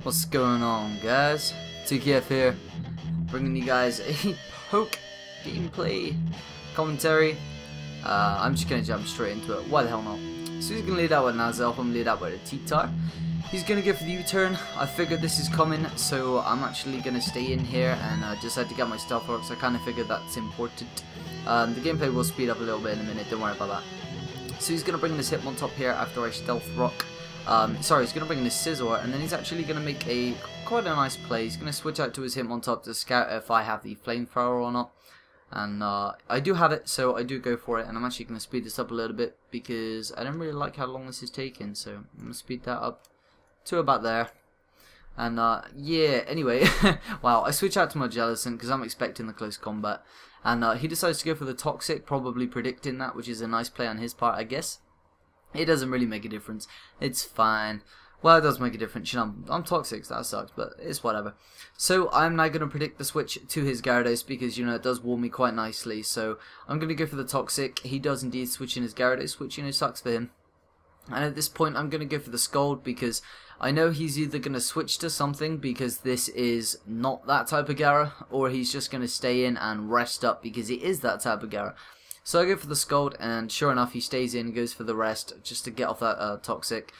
What's going on, guys? 2KF here, bringing you guys a poke gameplay commentary. I'm just gonna jump straight into it. Why the hell not? So he's gonna lead out with Nazelf, I'm gonna lead out with a T-Tar. He's gonna go for the U-turn. I figured this is coming, so I'm actually gonna stay in here and decide to get my stealth rocks. I kind of figured that's important. The gameplay will speed up a little bit in a minute, don't worry about that. So he's gonna bring this Hitmontop here after I stealth rock. Sorry, he's going to bring in his Scissor, and then he's actually going to make quite a nice play. He's going to switch out to his Hitmontop to scout if I have the Flamethrower or not. And I do have it, so I do go for it. And I'm actually going to speed this up a little bit because I don't really like how long this is taking. So I'm going to speed that up to about there. And yeah, anyway, wow, I switch out to my Jellicent because I'm expecting the close combat. And he decides to go for the Toxic, probably predicting that, which is a nice play on his part, I guess. It doesn't really make a difference. It's fine. Well, it does make a difference. You know, I'm toxic, so that sucks, but it's whatever. So I'm now going to predict the switch to his Gyarados because, you know, it does warm me quite nicely. So I'm going to go for the Toxic. He does indeed switch in his Gyarados, which, you know, sucks for him. And at this point, I'm going to go for the Scald because I know he's either going to switch to something because this is not that type of Gyara, or he's just going to stay in and rest up because he is that type of Gyara. So I go for the Scald, and sure enough, he stays in, goes for the rest, just to get off that Toxic,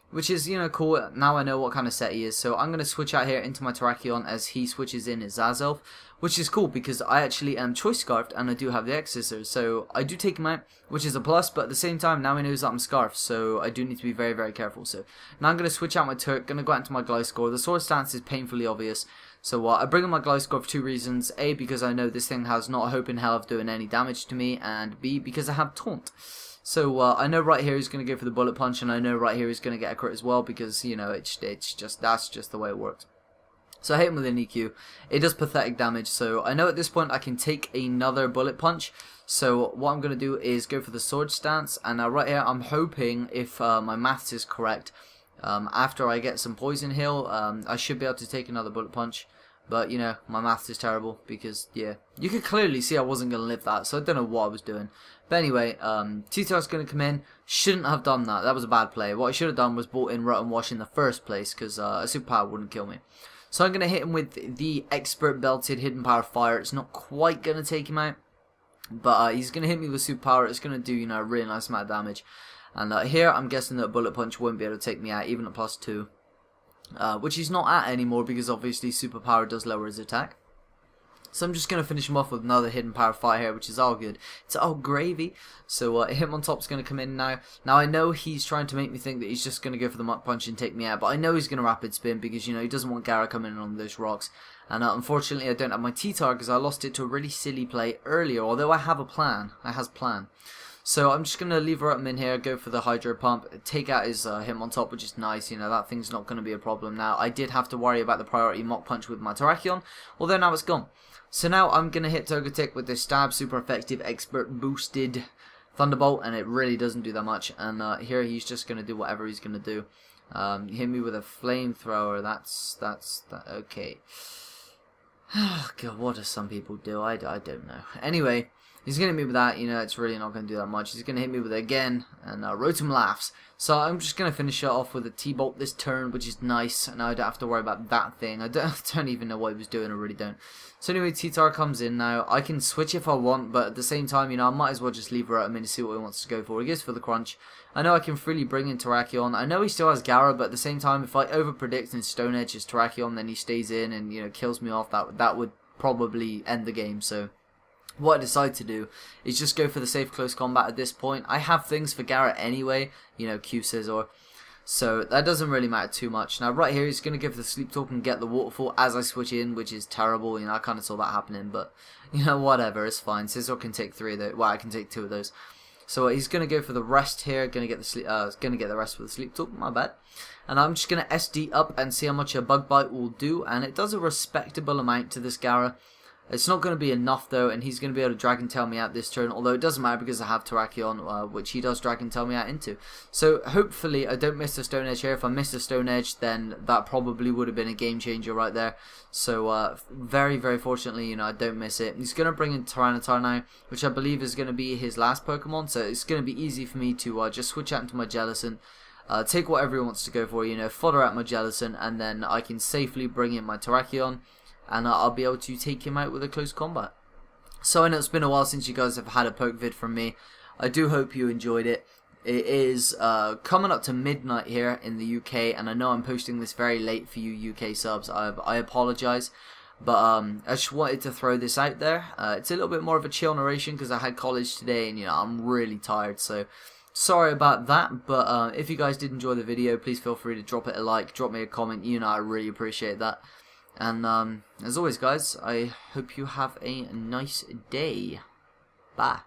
which is, you know, cool. Now I know what kind of set he is, so I'm going to switch out here into my Terrakion as he switches in his Zazelf, which is cool because I actually am Choice Scarfed, and I do have the X-Scissors, so I do take him out, which is a plus, but at the same time, now he knows that I'm Scarfed, so I do need to be very, very careful. So now I'm going to switch out my Turk, going to go out into my Gliscor. The Sword Stance is painfully obvious. So I bring in my Gliscor for two reasons. A, because I know this thing has not a hope in hell of doing any damage to me, and B, because I have Taunt. So I know right here he's going to go for the Bullet Punch, and I know right here he's going to get a crit as well, because, you know, that's just the way it works. So I hit him with an EQ. It does pathetic damage, so I know at this point I can take another Bullet Punch. So what I'm going to do is go for the Sword Stance, and right here I'm hoping, if my maths is correct, after I get some Poison Heal, I should be able to take another Bullet Punch. But, you know, my maths is terrible because, yeah, you could clearly see I wasn't going to live that, so I don't know what I was doing. But anyway, T-Tar's going to come in. Shouldn't have done that. That was a bad play. What I should have done was brought in Rotten Wash in the first place because a Superpower wouldn't kill me. So I'm going to hit him with the Expert Belted Hidden Power Fire. It's not quite going to take him out, but he's going to hit me with Superpower. It's going to do, you know, a really nice amount of damage. And here, I'm guessing that Bullet Punch won't be able to take me out, even at +2. Which he's not at anymore, because obviously Superpower does lower his attack. So I'm just going to finish him off with another Hidden Power Fire here, which is all good. It's all gravy. So Hitmontop's going to come in now. Now I know he's trying to make me think that he's just going to go for the Mach Punch and take me out, but I know he's going to Rapid Spin because, you know, he doesn't want Gara coming in on those rocks. And unfortunately I don't have my T-Tar because I lost it to a really silly play earlier, although I have a plan. I has a plan. So I'm just going to leave him in here, go for the Hydro Pump, take out his Hitmontop, which is nice. You know, that thing's not going to be a problem now. I did have to worry about the priority Mach Punch with my Terrakion, although now it's gone. So now I'm going to hit Togetic with this Stab, super effective, expert boosted Thunderbolt, and it really doesn't do that much. And here he's just going to do whatever he's going to do. Hit me with a Flamethrower, that's okay. God, what do some people do? I don't know. Anyway, he's going to hit me with that, you know, it's really not going to do that much. He's going to hit me with it again, and Rotom laughs. So I'm just going to finish it off with a T-Bolt this turn, which is nice. Now I don't have to worry about that thing. I don't even know what he was doing, I really don't. So anyway, T-Tar comes in now. I can switch if I want, but at the same time, you know, I might as well just leave Rotom in to see what he wants to go for. He goes for the Crunch. I know I can freely bring in Terrakion. I know he still has Gara, but at the same time, if I over-predict and Stone Edge his Terrakion, then he stays in and, you know, kills me off. That would probably end the game, so what I decide to do is just go for the safe close combat at this point. I have things for Garrett anyway, you know, Q-Scissor, so that doesn't really matter too much. Now right here he's going to go for the Sleep Talk and get the Waterfall as I switch in, which is terrible. You know, I kind of saw that happening, but, you know, whatever, it's fine. Scissor can take 3 of those, well, I can take 2 of those. So he's going to go for the rest here, going to get the rest with the Sleep Talk, my bad. And I'm just going to SD up and see how much a Bug Bite will do, and it does a respectable amount to this Gara. It's not going to be enough though, and he's going to be able to Dragon Tail me out this turn, although it doesn't matter because I have Terrakion, which he does Dragon Tail me out into. So hopefully I don't miss the Stone Edge here. If I miss the Stone Edge, then that probably would have been a game changer right there. So very, very fortunately, you know, I don't miss it. He's going to bring in Tyranitar now, which I believe is going to be his last Pokemon, so it's going to be easy for me to just switch out into my Jellicent. take whatever he wants to go for, you know, fodder out my Jellicent, and then I can safely bring in my Terrakion, and I'll be able to take him out with a close combat. So I know it's been a while since you guys have had a poke vid from me. I do hope you enjoyed it. It is coming up to midnight here in the UK, and I know I'm posting this very late for you UK subs. I apologise, but I just wanted to throw this out there. It's a little bit more of a chill narration because I had college today, and you know I'm really tired, so sorry about that. But if you guys did enjoy the video, please feel free to drop it a like, drop me a comment. You know I really appreciate that. And as always, guys, I hope you have a nice day. Bye.